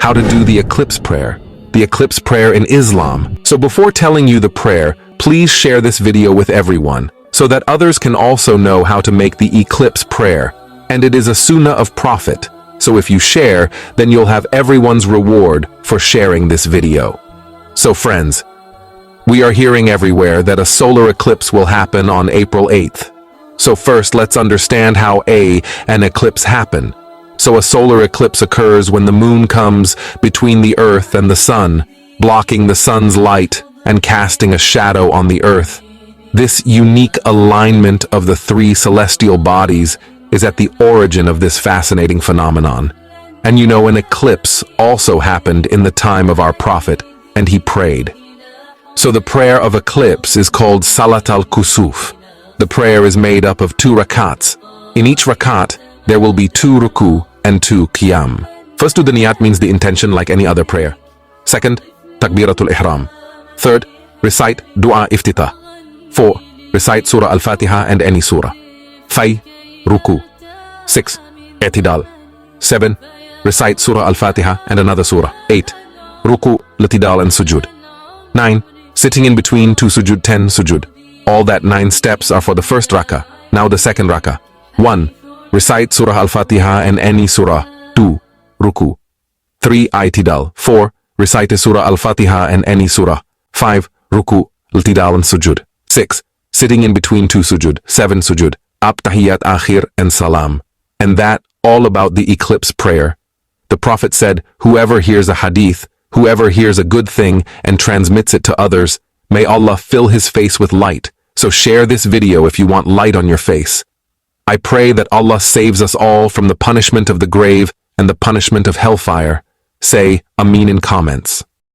how to do the Eclipse Prayer, the Eclipse Prayer in Islam. So before telling you the prayer, please share this video with everyone, so that others can also know how to make the Eclipse Prayer. And it is a sunnah of Prophet, so if you share, then you'll have everyone's reward for sharing this video. So friends, we are hearing everywhere that a solar eclipse will happen on April 8th. So first, let's understand how an eclipse happen. So a solar eclipse occurs when the moon comes between the earth and the sun, blocking the sun's light and casting a shadow on the earth. This unique alignment of the three celestial bodies is at the origin of this fascinating phenomenon. And you know, an eclipse also happened in the time of our Prophet, and he prayed. So the prayer of eclipse is called Salatal Khusuf. The prayer is made up of 2 rakats. In each rakat, there will be 2 ruku and 2 qiyam. First, do the niyat, means the intention like any other prayer. Second, takbiratul ihram. Third, recite dua iftitah. 4, recite Surah Al-Fatiha and any surah. 5, ruku. 6, i'tidal. 7, recite Surah Al-Fatiha and another surah. 8, ruku, i'tidal and sujud. 9, sitting in between 2 sujud. 10, sujud. All that 9 steps are for the first rakah. Now the second rakah. 1, recite Surah Al-Fatiha and any surah. 2, ruku. 3, i'tidal. 4, recite Surah Al-Fatiha and any surah. 5, ruku, i'tidal and sujud. 6, sitting in between 2 sujud. 7, sujud. Up tahiyyat akhir and salam. And that all about the eclipse prayer. The Prophet said, whoever hears a hadith, whoever hears a good thing and transmits it to others, may Allah fill his face with light. So share this video if you want light on your face. I pray that Allah saves us all from the punishment of the grave and the punishment of hellfire. Say Ameen in comments.